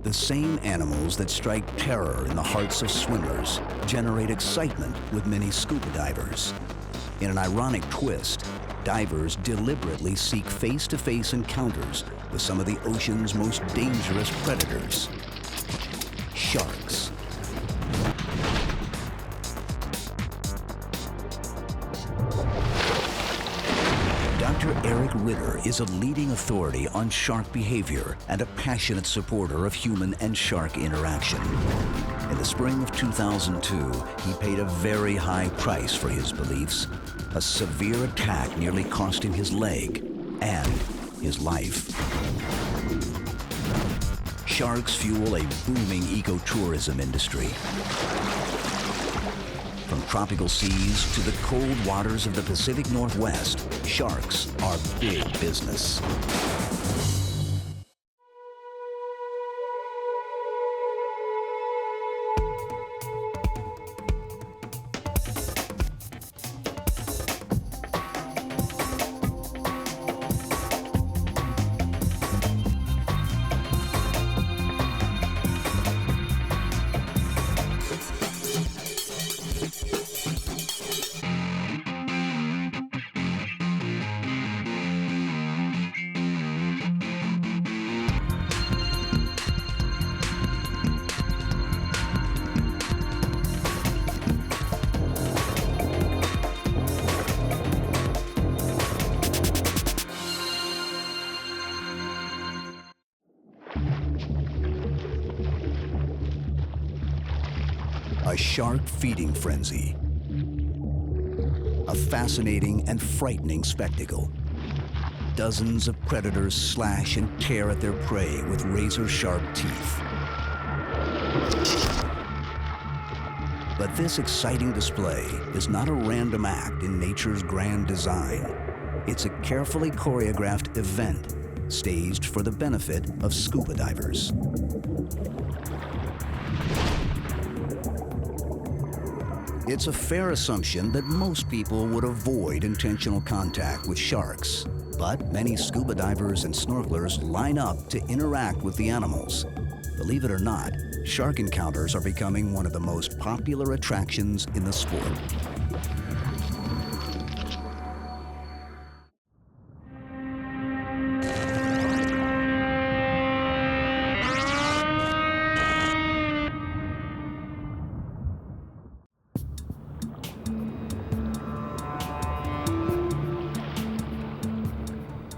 The same animals that strike terror in the hearts of swimmers generate excitement with many scuba divers. In an ironic twist, divers deliberately seek face-to-face encounters with some of the ocean's most dangerous predators, sharks. Dr. Ritter is a leading authority on shark behavior and a passionate supporter of human and shark interaction. In the spring of 2002, he paid a very high price for his beliefs. A severe attack nearly cost him his leg and his life. Sharks fuel a booming ecotourism industry. From tropical seas to the cold waters of the Pacific Northwest, sharks are big business. A shark feeding frenzy. A fascinating and frightening spectacle. Dozens of predators slash and tear at their prey with razor-sharp teeth. But this exciting display is not a random act in nature's grand design. It's a carefully choreographed event staged for the benefit of scuba divers. It's a fair assumption that most people would avoid intentional contact with sharks, but many scuba divers and snorkelers line up to interact with the animals. Believe it or not, shark encounters are becoming one of the most popular attractions in the sport.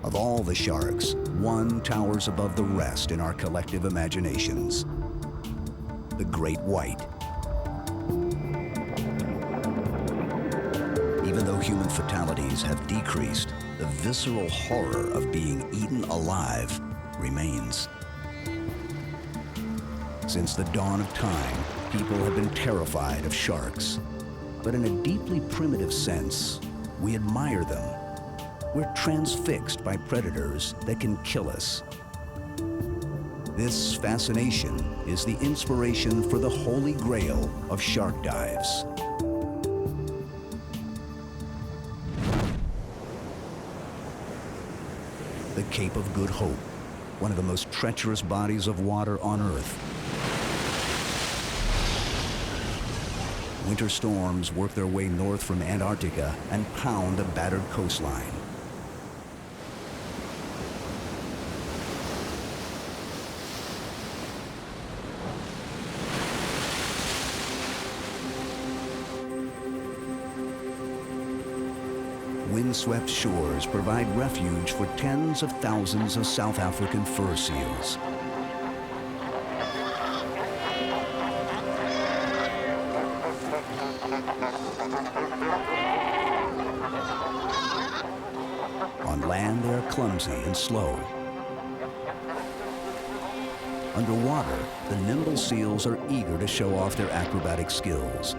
Of all the sharks, one towers above the rest in our collective imaginations: the great white. Even though human fatalities have decreased, the visceral horror of being eaten alive remains. Since the dawn of time, people have been terrified of sharks. But in a deeply primitive sense, we admire them. We're transfixed by predators that can kill us. This fascination is the inspiration for the holy grail of shark dives. The Cape of Good Hope, one of the most treacherous bodies of water on Earth. Winter storms work their way north from Antarctica and pound a battered coastline. Windswept shores provide refuge for tens of thousands of South African fur seals. On land, they are clumsy and slow. Underwater, the nimble seals are eager to show off their acrobatic skills.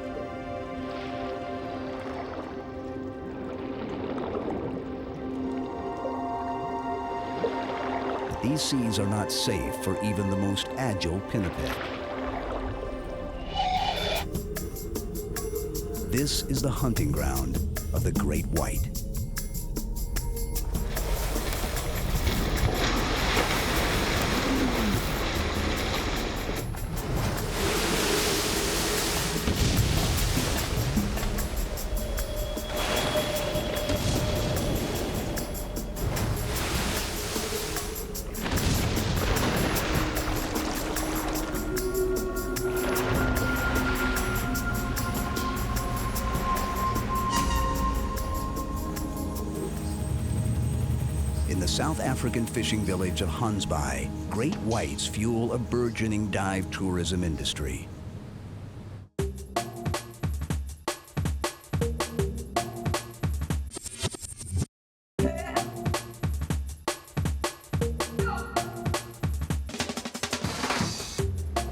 These seas are not safe for even the most agile pinniped. This is the hunting ground of the great white. South African fishing village of Gansbaai, great whites fuel a burgeoning dive tourism industry.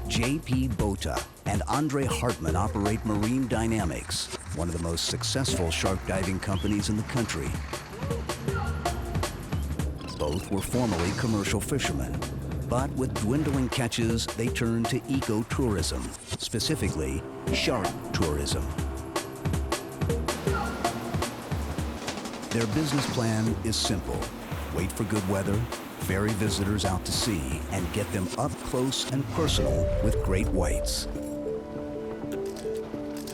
J.P. Botha and Andre Hartman operate Marine Dynamics, one of the most successful shark diving companies in the country. Both were formerly commercial fishermen, but with dwindling catches, they turned to ecotourism, specifically shark tourism. Their business plan is simple: wait for good weather, ferry visitors out to sea, and get them up close and personal with great whites.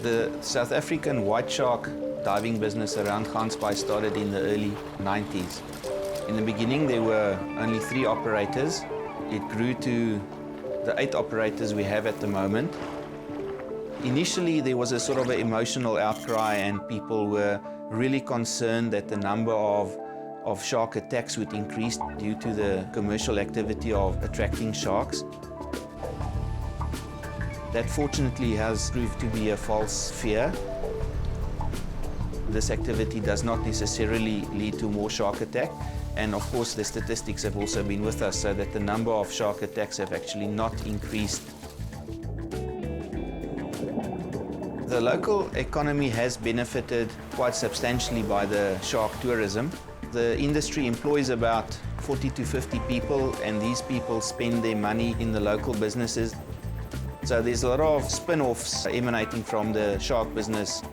The South African white shark diving business around Gansbaai started in the early 90s. In the beginning, there were only 3 operators. It grew to the 8 operators we have at the moment. Initially, there was a sort of an emotional outcry, and people were really concerned that the number of shark attacks would increase due to the commercial activity of attracting sharks. That fortunately has proved to be a false fear. This activity does not necessarily lead to more shark attack. And of course, the statistics have also been with us, so that the number of shark attacks have actually not increased. The local economy has benefited quite substantially by the shark tourism. The industry employs about 40 to 50 people, and these people spend their money in the local businesses. So there's a lot of spin-offs emanating from the shark business.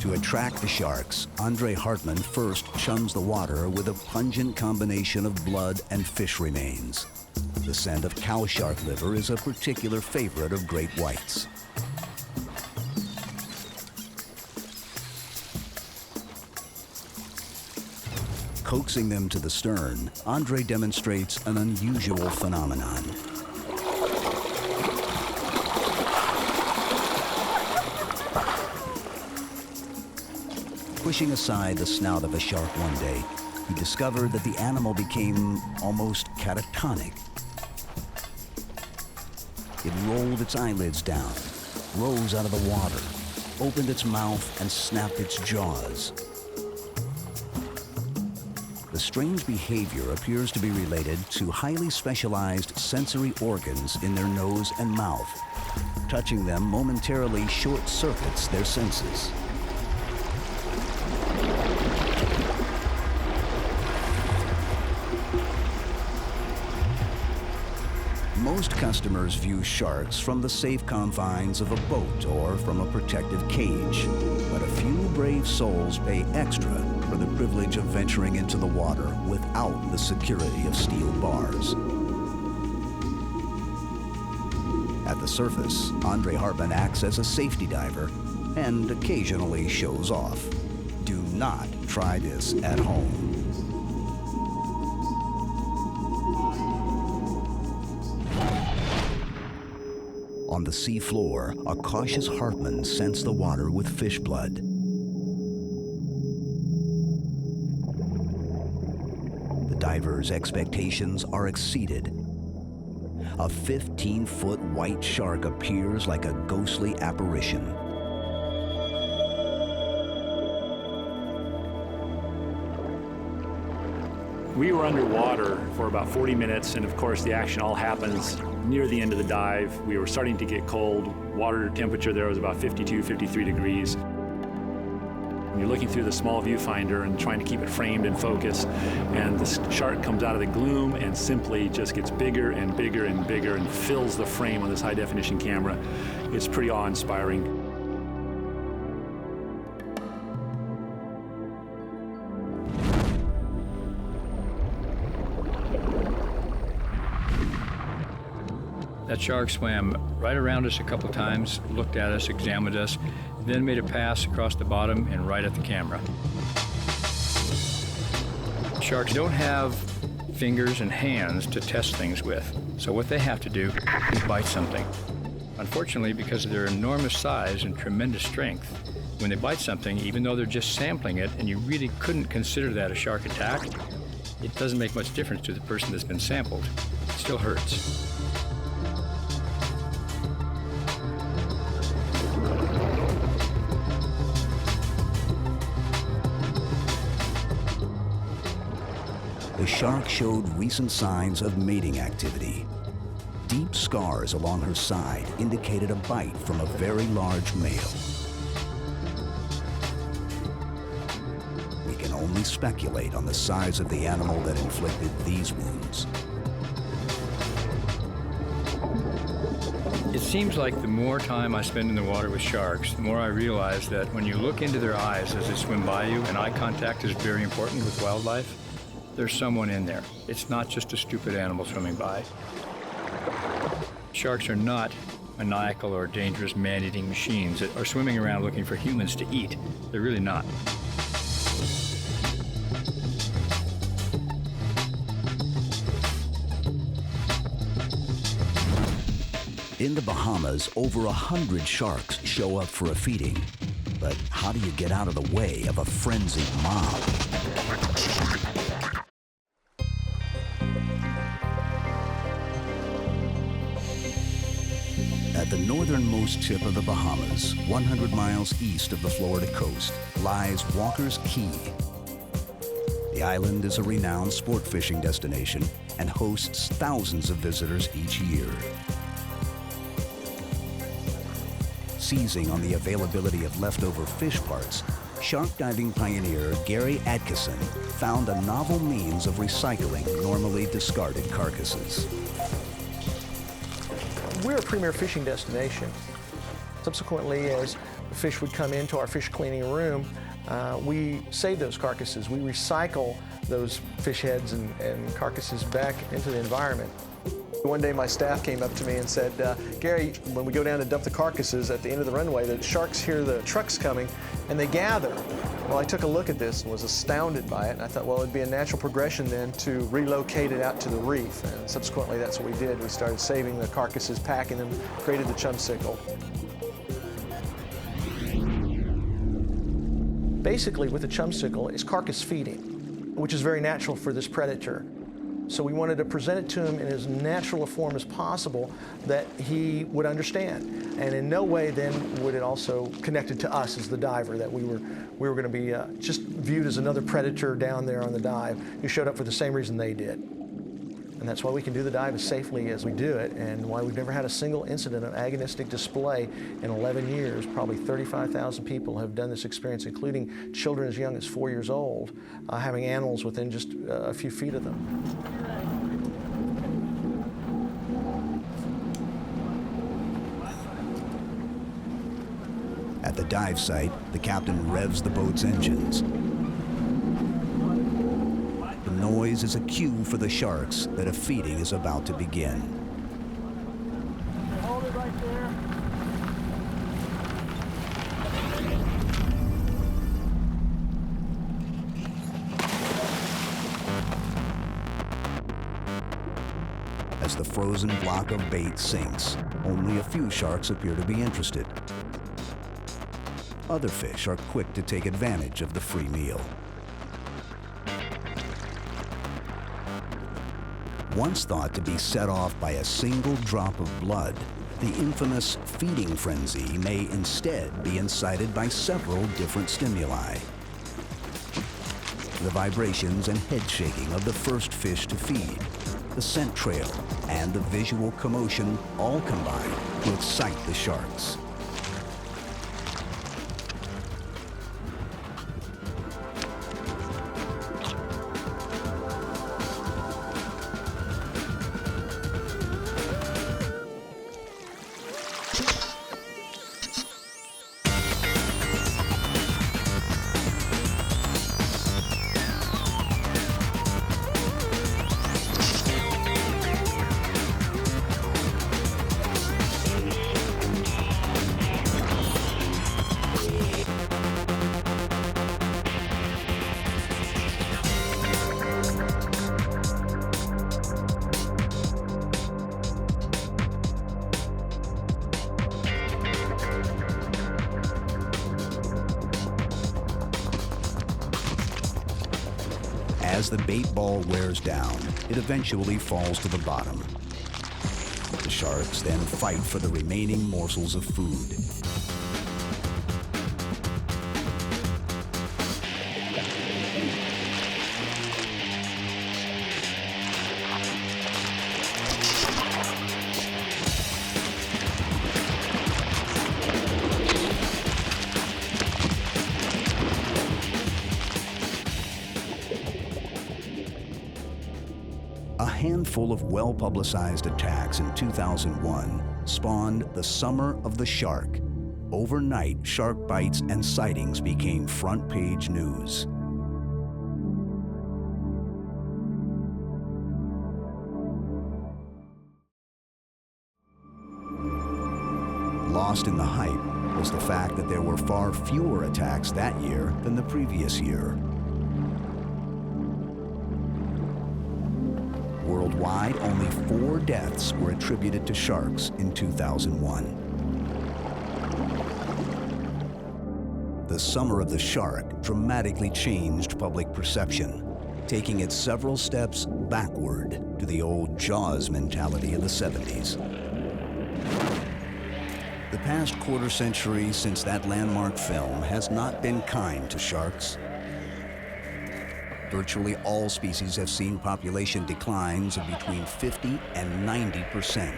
To attract the sharks, Andre Hartman first chums the water with a pungent combination of blood and fish remains. The scent of cow shark liver is a particular favorite of great whites. Coaxing them to the stern, Andre demonstrates an unusual phenomenon. Pushing aside the snout of a shark one day, he discovered that the animal became almost catatonic. It rolled its eyelids down, rose out of the water, opened its mouth, and snapped its jaws. The strange behavior appears to be related to highly specialized sensory organs in their nose and mouth. Touching them momentarily short-circuits their senses. Most customers view sharks from the safe confines of a boat or from a protective cage, but a few brave souls pay extra for the privilege of venturing into the water without the security of steel bars. At the surface, Andre Hartman acts as a safety diver and occasionally shows off. Do not try this at home. On the sea floor, a cautious Hartman scents the water with fish blood. The diver's expectations are exceeded. A 15-foot white shark appears like a ghostly apparition. We were underwater for about 40 minutes, and of course the action all happens near the end of the dive. We were starting to get cold. Water temperature there was about 52, 53 degrees. And you're looking through the small viewfinder and trying to keep it framed and focused, and the shark comes out of the gloom and simply just gets bigger and bigger and bigger and fills the frame on this high-definition camera. It's pretty awe-inspiring. That shark swam right around us a couple times, looked at us, examined us, then made a pass across the bottom and right at the camera. Sharks don't have fingers and hands to test things with, so what they have to do is bite something. Unfortunately, because of their enormous size and tremendous strength, when they bite something, even though they're just sampling it and you really couldn't consider that a shark attack, it doesn't make much difference to the person that's been sampled. It still hurts. The shark showed recent signs of mating activity. Deep scars along her side indicated a bite from a very large male. We can only speculate on the size of the animal that inflicted these wounds. It seems like the more time I spend in the water with sharks, the more I realize that when you look into their eyes as they swim by you, and eye contact is very important with wildlife, there's someone in there. It's not just a stupid animal swimming by. Sharks are not maniacal or dangerous man-eating machines that are swimming around looking for humans to eat. They're really not. In the Bahamas, over 100 sharks show up for a feeding. But how do you get out of the way of a frenzied mob? At the northernmost tip of the Bahamas, 100 miles east of the Florida coast, lies Walker's Key. The island is a renowned sport fishing destination and hosts thousands of visitors each year. Seizing on the availability of leftover fish parts, shark diving pioneer Gary Atkinson found a novel means of recycling normally discarded carcasses. We're a premier fishing destination. Subsequently, as the fish would come into our fish cleaning room, we save those carcasses. We recycle those fish heads and carcasses back into the environment. One day my staff came up to me and said, Gary, when we go down to dump the carcasses at the end of the runway, the sharks hear the trucks coming and they gather. Well, I took a look at this and was astounded by it, and I thought, well, it'd be a natural progression then to relocate it out to the reef, and subsequently that's what we did. We started saving the carcasses, packing them, created the chumsicle. Basically, with the chumsicle, it's carcass feeding, which is very natural for this predator. So we wanted to present it to him in as natural a form as possible that he would understand. And in no way then would it also connect it to us as the diver, that we were going to be just viewed as another predator down there on the dive who showed up for the same reason they did. And that's why we can do the dive as safely as we do it, and why we've never had a single incident of agonistic display in 11 years. Probably 35,000 people have done this experience, including children as young as 4 years old, having animals within just a few feet of them. At the dive site, the captain revs the boat's engines. The noise is a cue for the sharks that a feeding is about to begin. Hold it right there. As the frozen block of bait sinks, only a few sharks appear to be interested. Other fish are quick to take advantage of the free meal. Once thought to be set off by a single drop of blood, the infamous feeding frenzy may instead be incited by several different stimuli. The vibrations and head shaking of the first fish to feed, the scent trail, and the visual commotion all combine to excite the sharks. As the bait ball wears down, it eventually falls to the bottom. The sharks then fight for the remaining morsels of food. A handful of well-publicized attacks in 2001 spawned the Summer of the Shark. Overnight, shark bites and sightings became front-page news. Lost in the hype was the fact that there were far fewer attacks that year than the previous year. Worldwide, only 4 deaths were attributed to sharks in 2001. The Summer of the Shark dramatically changed public perception, taking it several steps backward to the old Jaws mentality of the 70s. The past quarter century since that landmark film has not been kind to sharks. Virtually all species have seen population declines of between 50 and 90%.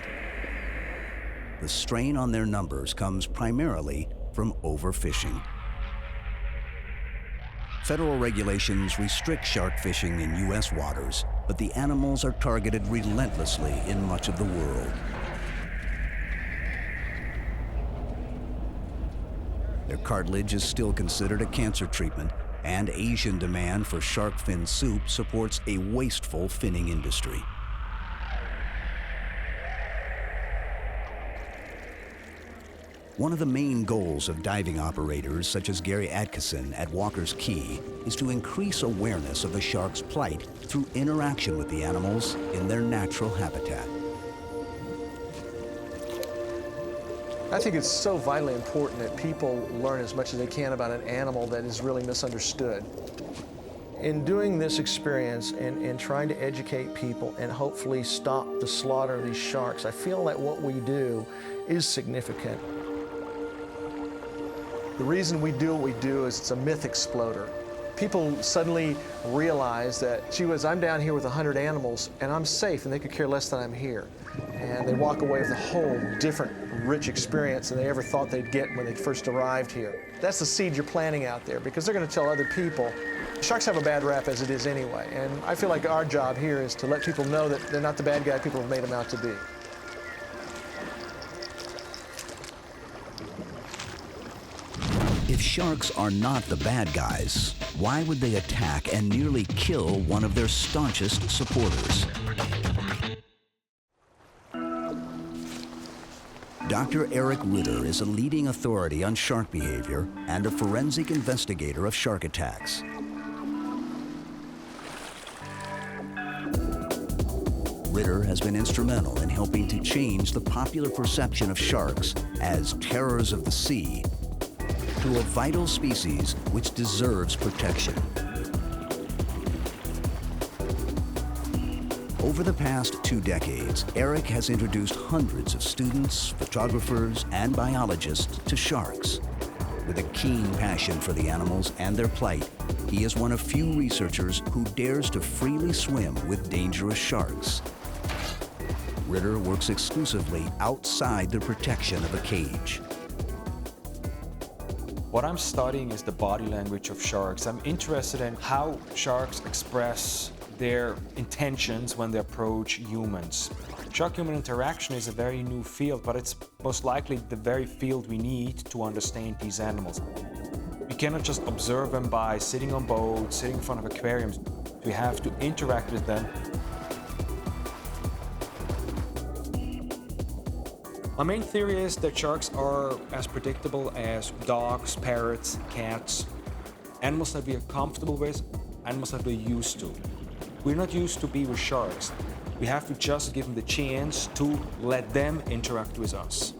The strain on their numbers comes primarily from overfishing. Federal regulations restrict shark fishing in U.S. waters, but the animals are targeted relentlessly in much of the world. Their cartilage is still considered a cancer treatment, and Asian demand for shark fin soup supports a wasteful finning industry. One of the main goals of diving operators such as Gary Atkinson at Walker's Cay is to increase awareness of the shark's plight through interaction with the animals in their natural habitat. I think it's so vitally important that people learn as much as they can about an animal that is really misunderstood. In doing this experience and trying to educate people and hopefully stop the slaughter of these sharks, I feel that what we do is significant. The reason we do what we do is it's a myth exploder. People suddenly realize that, gee whiz, I'm down here with 100 animals and I'm safe and they could care less that I'm here. And they walk away with a whole different, rich experience than they ever thought they'd get when they first arrived here. That's the seed you're planting out there, because they're going to tell other people. Sharks have a bad rap as it is anyway, and I feel like our job here is to let people know that they're not the bad guy people have made them out to be. If sharks are not the bad guys, why would they attack and nearly kill one of their staunchest supporters? Dr. Eric Ritter is a leading authority on shark behavior and a forensic investigator of shark attacks. Ritter has been instrumental in helping to change the popular perception of sharks as terrors of the sea to a vital species which deserves protection. Over the past 2 decades, Eric has introduced hundreds of students, photographers, and biologists to sharks. With a keen passion for the animals and their plight, he is one of few researchers who dares to freely swim with dangerous sharks. Ritter works exclusively outside the protection of a cage. What I'm studying is the body language of sharks. I'm interested in how sharks express their intentions when they approach humans. Shark-human interaction is a very new field, but it's most likely the very field we need to understand these animals. We cannot just observe them by sitting on boats, sitting in front of aquariums. We have to interact with them. My main theory is that sharks are as predictable as dogs, parrots, cats, animals that we are comfortable with, animals that we're used to. We're not used to be with sharks. We have to just give them the chance to let them interact with us.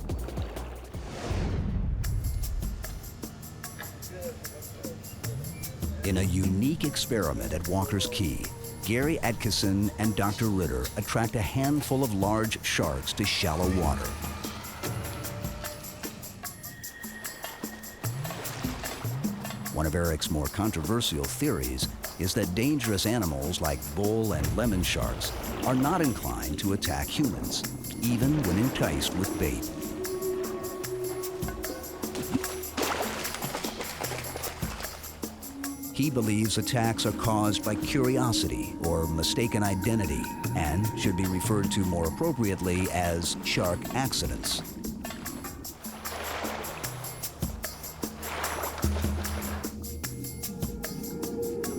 In a unique experiment at Walker's Key, Gary Atkinson and Dr. Ritter attract a handful of large sharks to shallow water. One of Eric's more controversial theories is that dangerous animals like bull and lemon sharks are not inclined to attack humans, even when enticed with bait. He believes attacks are caused by curiosity or mistaken identity and should be referred to more appropriately as shark accidents.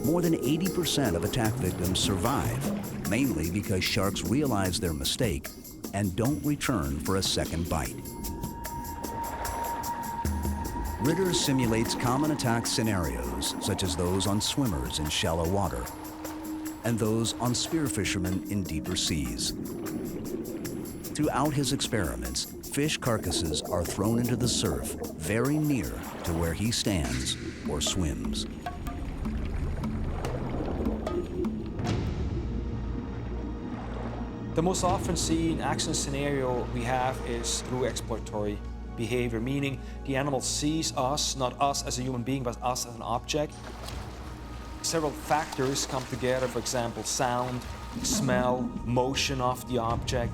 More than 80% of attack victims survive, mainly because sharks realize their mistake and don't return for a second bite. Ritter simulates common attack scenarios, such as those on swimmers in shallow water and those on spearfishermen in deeper seas. Throughout his experiments, fish carcasses are thrown into the surf very near to where he stands or swims. The most often seen accident scenario we have is through exploratory behavior, meaning the animal sees us, not us as a human being, but us as an object. Several factors come together, for example, sound, smell, motion of the object.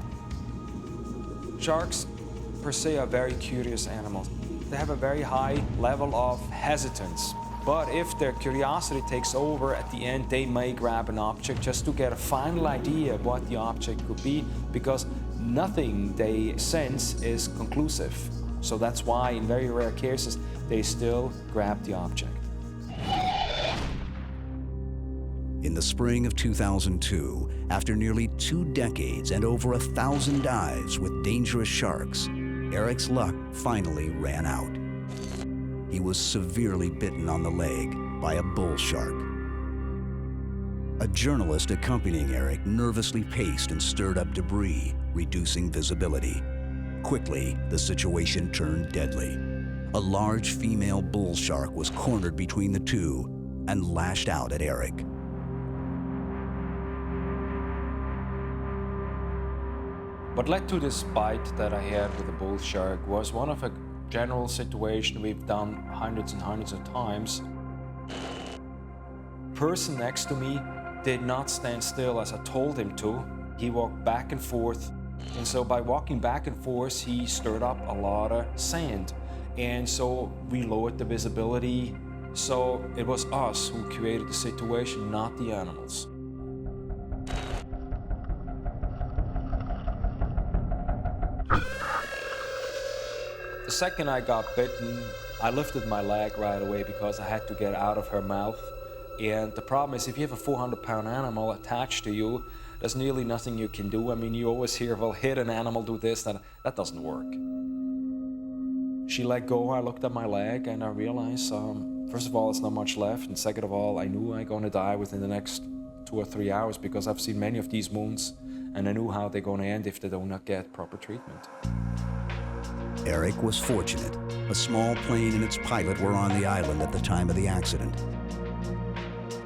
Sharks, per se, are very curious animals. They have a very high level of hesitance. But if their curiosity takes over, at the end they may grab an object just to get a final idea of what the object could be, because nothing they sense is conclusive. So that's why in very rare cases they still grab the object. In the spring of 2002, after nearly 2 decades and over 1,000 dives with dangerous sharks, Eric's luck finally ran out. He was severely bitten on the leg by a bull shark. A journalist accompanying Eric nervously paced and stirred up debris, reducing visibility. Quickly, the situation turned deadly. A large female bull shark was cornered between the two and lashed out at Eric. What led to this bite that I had with the bull shark was one of a general situation we've done hundreds and hundreds of times. Person next to me did not stand still as I told him to. He walked back and forth. And so by walking back and forth, he stirred up a lot of sand. And so we lowered the visibility. So it was us who created the situation, not the animals. The second I got bitten, I lifted my leg right away because I had to get out of her mouth. And the problem is, if you have a 400-pound animal attached to you, there's nearly nothing you can do. I mean, you always hear, well, hit an animal, do this, that doesn't work. She let go, I looked at my leg, and I realized, first of all, it's not much left, and second of all, I knew I'm going to die within the next 2 or 3 hours because I've seen many of these wounds, and I knew how they're going to end if they do not get proper treatment. Eric was fortunate. A small plane and its pilot were on the island at the time of the accident.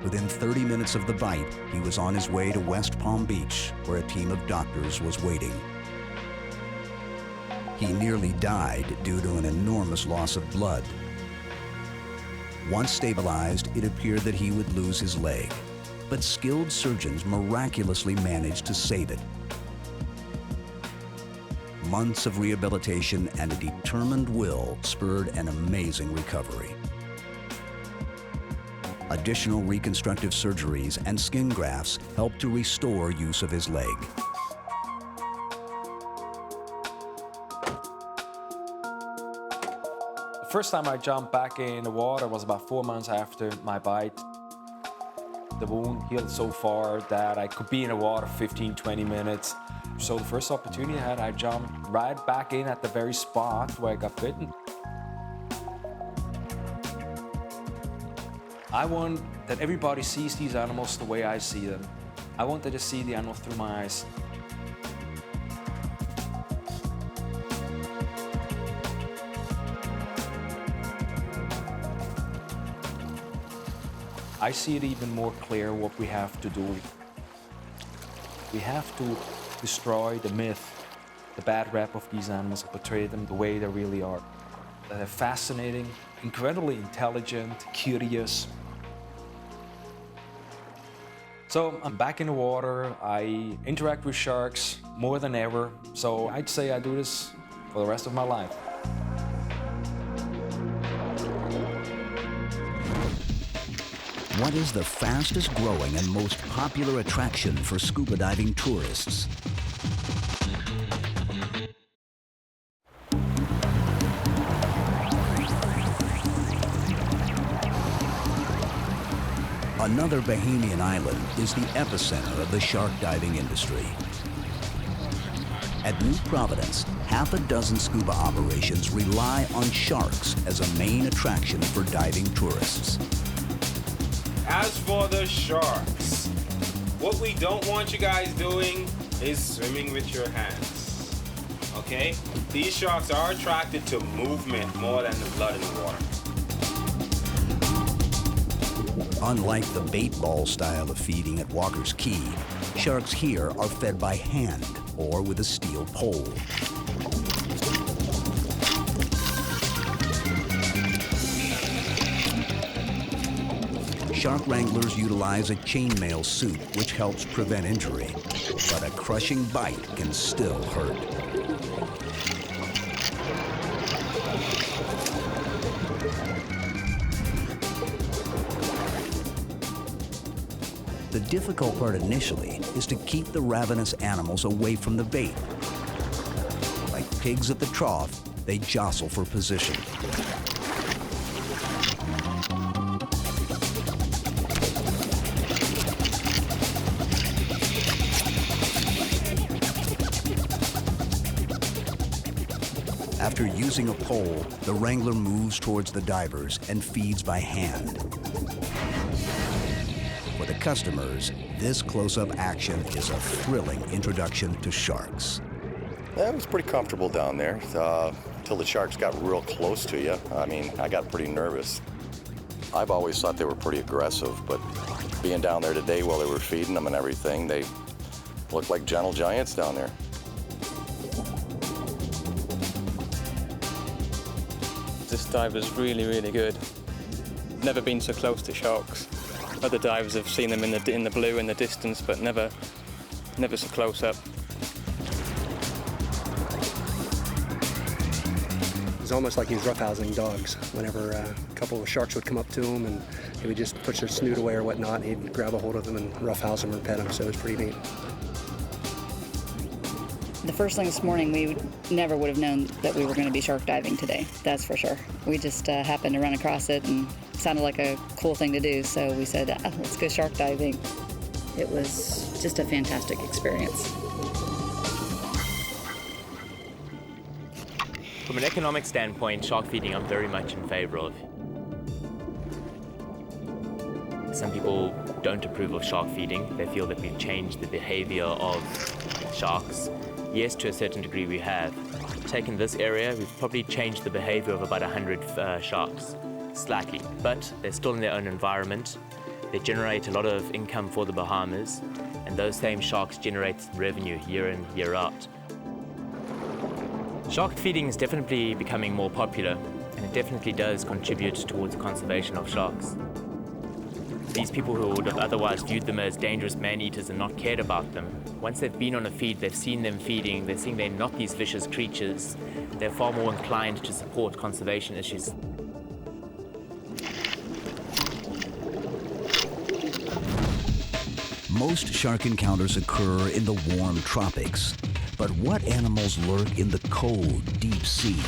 Within 30 minutes of the bite, he was on his way to West Palm Beach, where a team of doctors was waiting. He nearly died due to an enormous loss of blood. Once stabilized, it appeared that he would lose his leg, but skilled surgeons miraculously managed to save it. Months of rehabilitation and a determined will spurred an amazing recovery. Additional reconstructive surgeries and skin grafts helped to restore use of his leg. The first time I jumped back in the water was about 4 months after my bite. The wound healed so far that I could be in the water 15, 20 minutes. So the first opportunity I had, I jumped right back in at the very spot where I got bitten. I want that everybody sees these animals the way I see them. I want them to see the animal through my eyes. I see it even more clear what we have to do. We have to destroy the myth, the bad rap of these animals, and portray them the way they really are. They're fascinating, incredibly intelligent, curious. So I'm back in the water. I interact with sharks more than ever. So I'd say I do this for the rest of my life. What is the fastest growing and most popular attraction for scuba diving tourists? Another Bahamian island is the epicenter of the shark diving industry. At New Providence, half a dozen scuba operations rely on sharks as a main attraction for diving tourists. As for the sharks, what we don't want you guys doing is swimming with your hands, okay? These sharks are attracted to movement more than the blood in the water. Unlike the bait ball style of feeding at Walker's Key, sharks here are fed by hand or with a steel pole. Shark wranglers utilize a chainmail suit which helps prevent injury, but a crushing bite can still hurt. The difficult part initially is to keep the ravenous animals away from the bait. Like pigs at the trough, they jostle for position. After using a pole, the wrangler moves towards the divers and feeds by hand. For the customers, this close-up action is a thrilling introduction to sharks. It was pretty comfortable down there until the sharks got real close to you. I mean, I got pretty nervous. I've always thought they were pretty aggressive, but being down there today while they were feeding them and everything, they looked like gentle giants down there. This dive was really, really good. Never been so close to sharks. Other divers have seen them in the blue in the distance, but never so close up. It was almost like he was roughhousing dogs. Whenever a couple of sharks would come up to him and he would just push their snoot away or whatnot, he'd grab a hold of them and roughhouse them or pet them, so it was pretty neat. The first thing this morning, we never would have known that we were going to be shark diving today, that's for sure. We just happened to run across it and it sounded like a cool thing to do, so we said, let's go shark diving. It was just a fantastic experience. From an economic standpoint, shark feeding I'm very much in favor of. Some people don't approve of shark feeding. They feel that we've changed the behavior of sharks. Yes, to a certain degree we have. Taken this area, we've probably changed the behavior of about 100 sharks, slightly. But they're still in their own environment. They generate a lot of income for the Bahamas, and those same sharks generate revenue year in, year out. Shark feeding is definitely becoming more popular, and it definitely does contribute towards the conservation of sharks. These people who would have otherwise viewed them as dangerous man-eaters and not cared about them, once they've been on a feed, they've seen them feeding, they're seeing they're not these vicious creatures, they're far more inclined to support conservation issues. Most shark encounters occur in the warm tropics, but what animals lurk in the cold, deep sea?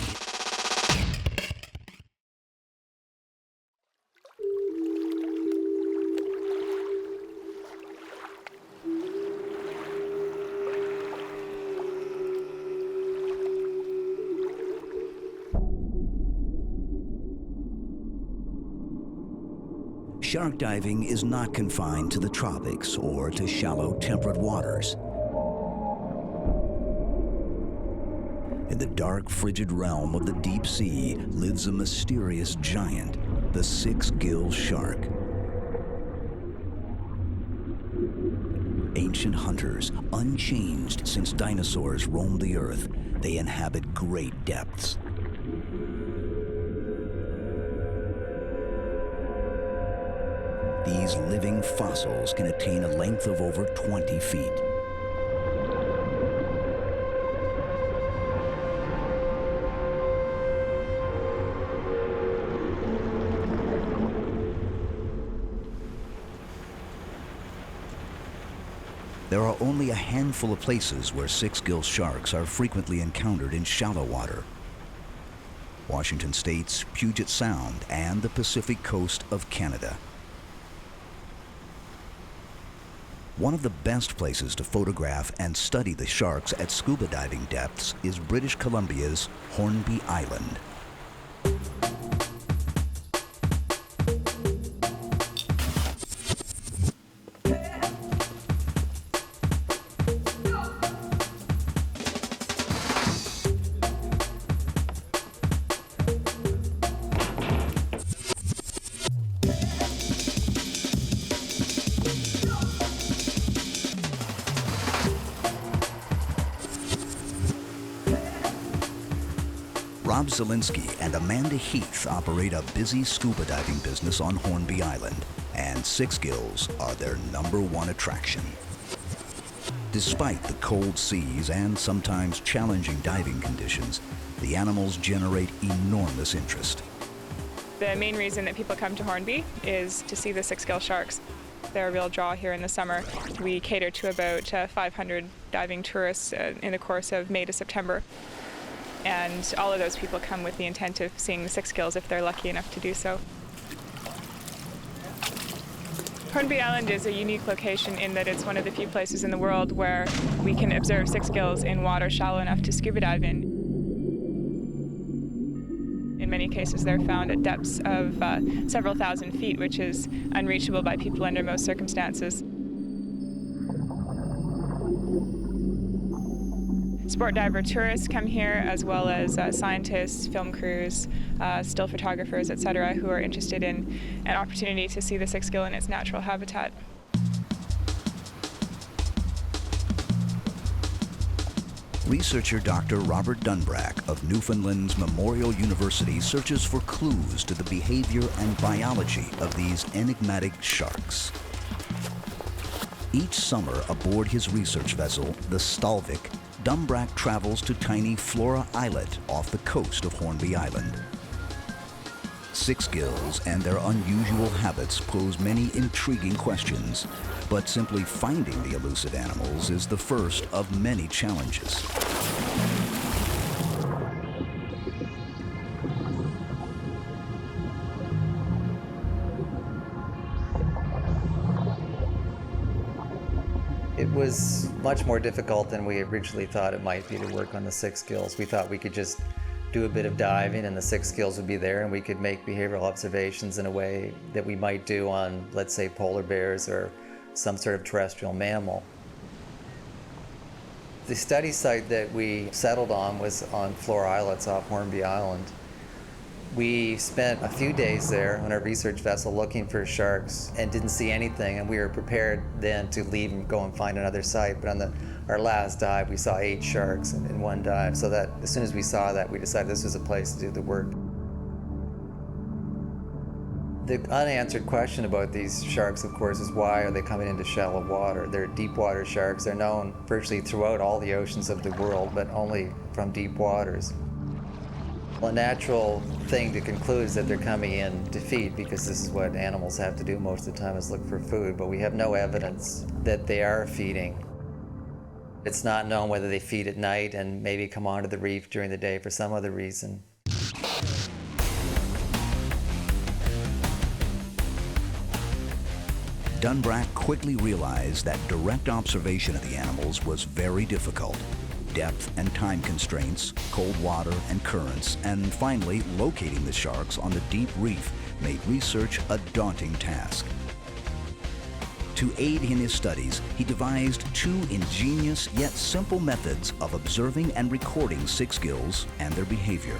Shark diving is not confined to the tropics or to shallow temperate waters. In the dark, frigid realm of the deep sea lives a mysterious giant, the Sixgill shark. ancient hunters, unchanged since dinosaurs roamed the earth. They inhabit great depths. These living fossils can attain a length of over 20 feet. There are only a handful of places where six-gill sharks are frequently encountered in shallow water. Washington State's Puget Sound and the Pacific coast of Canada. One of the best places to photograph and study the sharks at scuba diving depths is British Columbia's Hornby Island. Rob Zielinski and Amanda Heath operate a busy scuba diving business on Hornby Island, and Sixgills are their #1 attraction. Despite the cold seas and sometimes challenging diving conditions, the animals generate enormous interest. The main reason that people come to Hornby is to see the sixgill sharks. They're a real draw here in the summer. We cater to about 500 diving tourists in the course of May to September. And all of those people come with the intent of seeing the sixgills if they're lucky enough to do so. Hornby Island is a unique location in that it's one of the few places in the world where we can observe sixgills in water shallow enough to scuba dive in. In many cases, they're found at depths of several thousand feet, which is unreachable by people under most circumstances. Sport diver tourists come here, as well as scientists, film crews, still photographers, etc., who are interested in an opportunity to see the sixgill in its natural habitat. Researcher Dr. Robert Dunbrack of Newfoundland's Memorial University searches for clues to the behavior and biology of these enigmatic sharks. Each summer aboard his research vessel, the Stalvik, Dunbrack travels to tiny Flora Islet off the coast of Hornby Island. Sixgills and their unusual habits pose many intriguing questions, but simply finding the elusive animals is the first of many challenges. It was much more difficult than we originally thought it might be to work on the sixgills. We thought we could just do a bit of diving and the sixgills would be there and we could make behavioral observations in a way that we might do on, let's say, polar bears or some sort of terrestrial mammal. The study site that we settled on was on Flora Islets off Hornby Island. We spent a few days there on our research vessel looking for sharks and didn't see anything, and we were prepared then to leave and go and find another site. But on our last dive, we saw 8 sharks in one dive, so that as soon as we saw that, we decided this was a place to do the work. The unanswered question about these sharks, of course, is why are they coming into shallow water? They're deep water sharks. They're known virtually throughout all the oceans of the world, but only from deep waters. Well, a natural thing to conclude is that they're coming in to feed, because this is what animals have to do most of the time, is look for food, but we have no evidence that they are feeding. It's not known whether they feed at night and maybe come onto the reef during the day for some other reason. Dunbrack quickly realized that direct observation of the animals was very difficult. Depth and time constraints, cold water and currents, and finally locating the sharks on the deep reef made research a daunting task. To aid in his studies, he devised 2 ingenious yet simple methods of observing and recording sixgills and their behavior.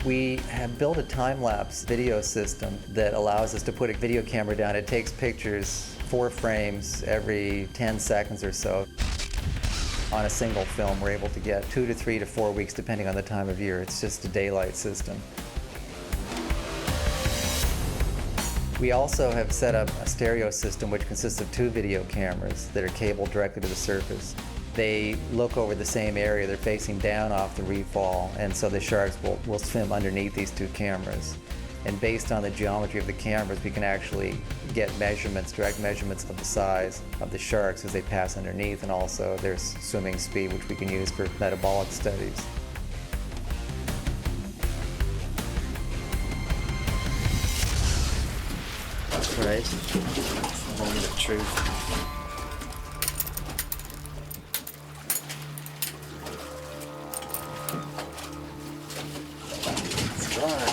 We have built a time-lapse video system that allows us to put a video camera down. It takes pictures 4 frames every 10 seconds or so. On a single film, we're able to get 2 to 3 to 4 weeks, depending on the time of year. It's just a daylight system. We also have set up a stereo system which consists of 2 video cameras that are cabled directly to the surface. They look over the same area, they're facing down off the reef wall, and so the sharks will swim underneath these 2 cameras. And based on the geometry of the cameras, we can actually get measurements, direct measurements of the size of the sharks as they pass underneath, and also their swimming speed, which we can use for metabolic studies. Right? It's the moment of truth. It's dry.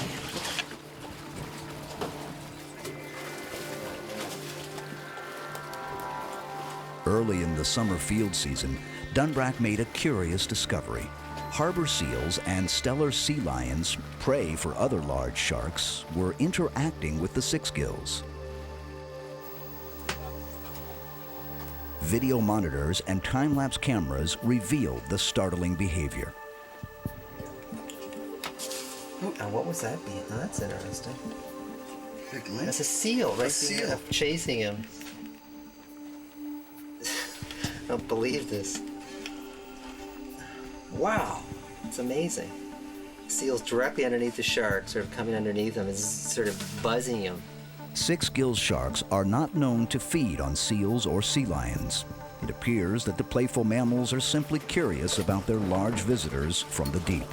Early in the summer field season, Dunbrack made a curious discovery. Harbor seals and stellar sea lions, prey for other large sharks, were interacting with the Sixgills. Video monitors and time-lapse cameras revealed the startling behavior. Ooh, and what was that being? Oh, that's interesting. Big link. That's a seal, right? A seal. Chasing him. I don't believe this. Wow, it's amazing. Seals directly underneath the shark, sort of coming underneath them, is sort of buzzing him. Sixgill sharks are not known to feed on seals or sea lions. It appears that the playful mammals are simply curious about their large visitors from the deep.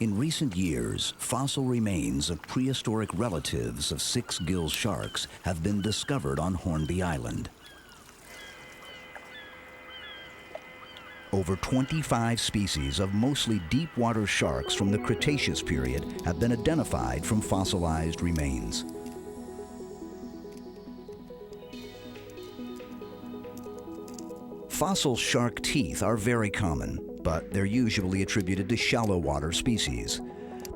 In recent years, fossil remains of prehistoric relatives of sixgill sharks have been discovered on Hornby Island. Over 25 species of mostly deep-water sharks from the Cretaceous period have been identified from fossilized remains. Fossil shark teeth are very common, but they're usually attributed to shallow water species.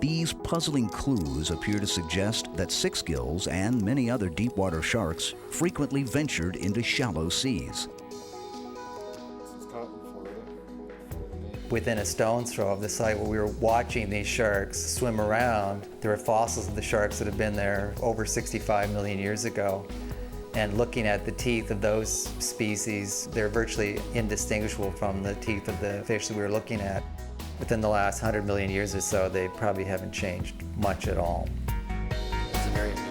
These puzzling clues appear to suggest that sixgills and many other deep-water sharks frequently ventured into shallow seas. Within a stone's throw of the site where we were watching these sharks swim around, there were fossils of the sharks that had been there over 65 million years ago. And looking at the teeth of those species, they're virtually indistinguishable from the teeth of the fish that we were looking at. Within the last 100 million years or so, they probably haven't changed much at all. It's very unusual.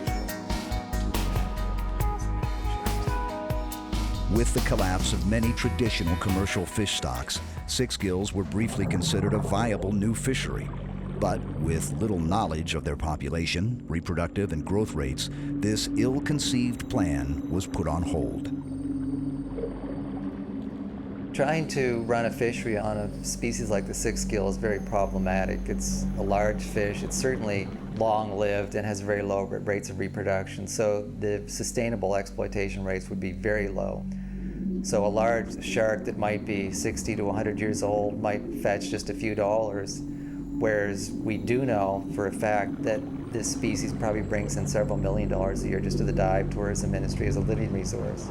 With the collapse of many traditional commercial fish stocks, sixgills were briefly considered a viable new fishery. But with little knowledge of their population, reproductive and growth rates, this ill-conceived plan was put on hold. Trying to run a fishery on a species like the sixgill is very problematic. It's a large fish. It's certainly long-lived and has very low rates of reproduction, so the sustainable exploitation rates would be very low. So a large shark that might be 60 to 100 years old might fetch just a few dollars, whereas we do know for a fact that this species probably brings in several $1 million a year just to the dive tourism industry as a living resource.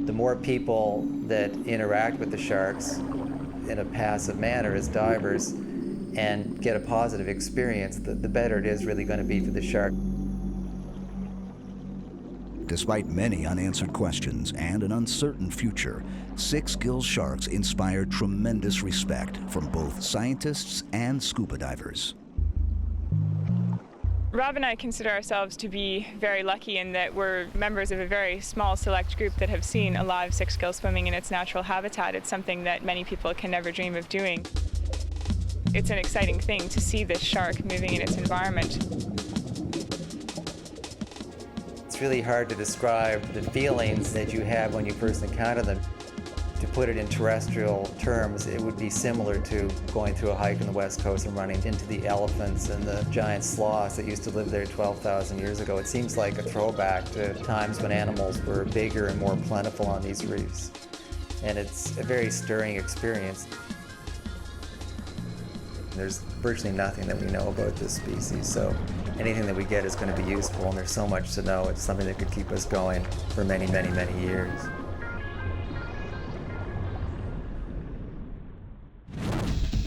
The more people that interact with the sharks in a passive manner as divers and get a positive experience, the better it is really going to be for the shark. Despite many unanswered questions and an uncertain future, sixgill sharks inspired tremendous respect from both scientists and scuba divers. Rob and I consider ourselves to be very lucky in that we're members of a very small select group that have seen a live sixgill swimming in its natural habitat. It's something that many people can never dream of doing. It's an exciting thing to see this shark moving in its environment. It's really hard to describe the feelings that you have when you first encounter them. To put it in terrestrial terms, it would be similar to going through a hike on the West Coast and running into the elephants and the giant sloths that used to live there 12,000 years ago. It seems like a throwback to times when animals were bigger and more plentiful on these reefs. And it's a very stirring experience. There's virtually nothing that we know about this species, so anything that we get is going to be useful, and there's so much to know. It's something that could keep us going for many, many, many years.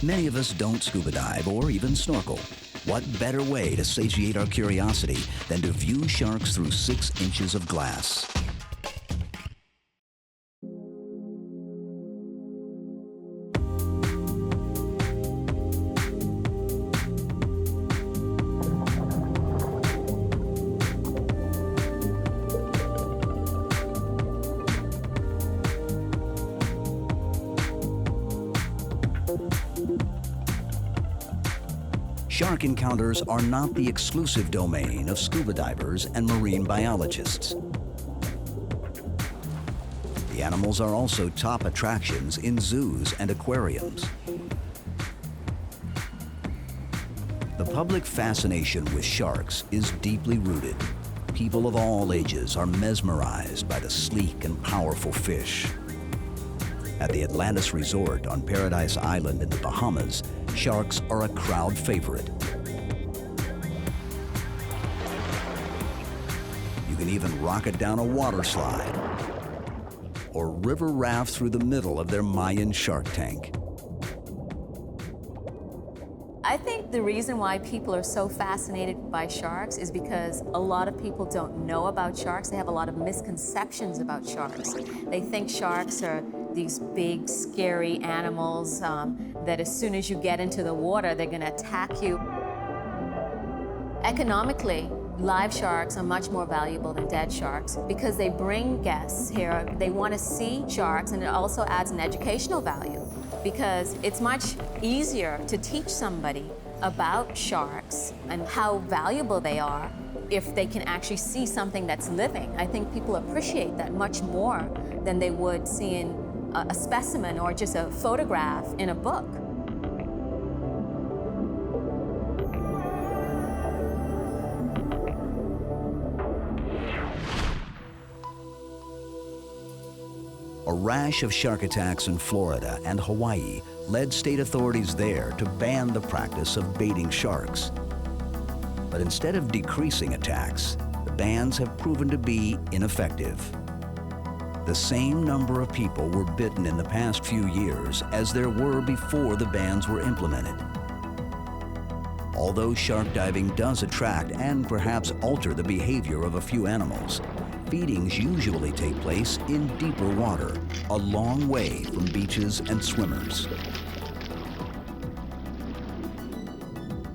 Many of us don't scuba dive or even snorkel. What better way to satiate our curiosity than to view sharks through 6 inches of glass? Shark encounters are not the exclusive domain of scuba divers and marine biologists. The animals are also top attractions in zoos and aquariums. The public fascination with sharks is deeply rooted. People of all ages are mesmerized by the sleek and powerful fish. At the Atlantis Resort on Paradise Island in the Bahamas, sharks are a crowd favorite. You can even rocket down a water slide or river raft through the middle of their Mayan shark tank. I think the reason why people are so fascinated by sharks is because a lot of people don't know about sharks. They have a lot of misconceptions about sharks. They think sharks are these big, scary animals that as soon as you get into the water, they're going to attack you. Economically, live sharks are much more valuable than dead sharks because they bring guests here. They want to see sharks, and it also adds an educational value because it's much easier to teach somebody about sharks and how valuable they are if they can actually see something that's living. I think people appreciate that much more than they would seeing a specimen or just a photograph in a book. A rash of shark attacks in Florida and Hawaii led state authorities there to ban the practice of baiting sharks. But instead of decreasing attacks, the bans have proven to be ineffective. The same number of people were bitten in the past few years as there were before the bans were implemented. Although shark diving does attract and perhaps alter the behavior of a few animals, feedings usually take place in deeper water, a long way from beaches and swimmers.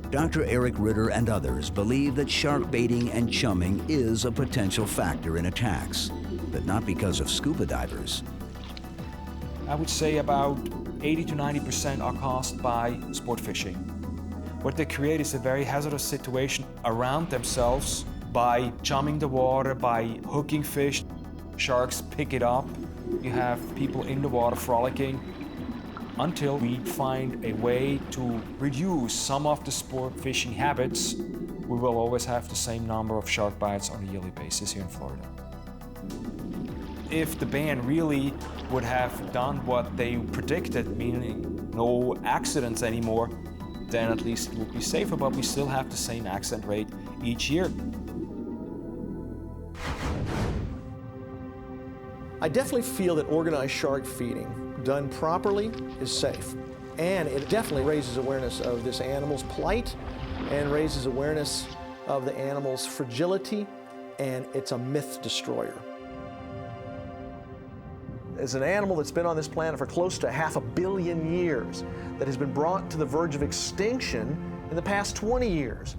Dr. Eric Ritter and others believe that shark baiting and chumming is a potential factor in attacks, but not because of scuba divers. I would say about 80 to 90% are caused by sport fishing. What they create is a very hazardous situation around themselves by chumming the water, by hooking fish. Sharks pick it up. You have people in the water frolicking. Until we find a way to reduce some of the sport fishing habits, we will always have the same number of shark bites on a yearly basis here in Florida. If the ban really would have done what they predicted, meaning no accidents anymore, then at least it would be safer, but we still have the same accident rate each year. I definitely feel that organized shark feeding, done properly, is safe. And it definitely raises awareness of this animal's plight and raises awareness of the animal's fragility, and it's a myth destroyer. As an animal that's been on this planet for close to 500 million years, that has been brought to the verge of extinction in the past 20 years.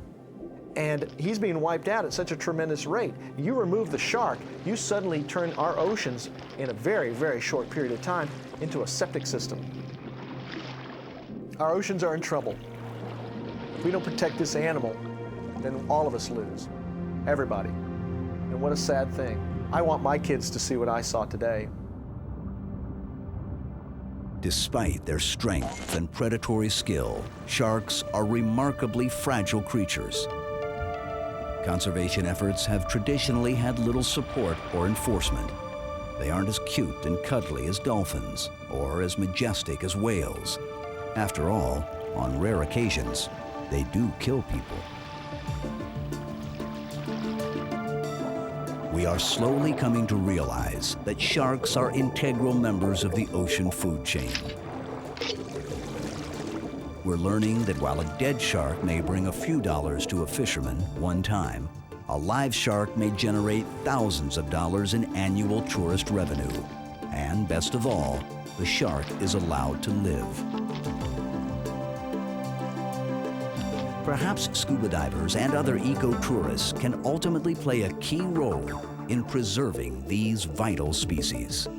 And he's being wiped out at such a tremendous rate. You remove the shark, you suddenly turn our oceans in a very, very short period of time into a septic system. Our oceans are in trouble. If we don't protect this animal, then all of us lose. Everybody. And what a sad thing. I want my kids to see what I saw today. Despite their strength and predatory skill, sharks are remarkably fragile creatures. Conservation efforts have traditionally had little support or enforcement. They aren't as cute and cuddly as dolphins or as majestic as whales. After all, on rare occasions, they do kill people. We are slowly coming to realize that sharks are integral members of the ocean food chain. We're learning that while a dead shark may bring a few dollars to a fisherman one time, a live shark may generate thousands of dollars in annual tourist revenue. And best of all, the shark is allowed to live. Perhaps scuba divers and other eco-tourists can ultimately play a key role in preserving these vital species.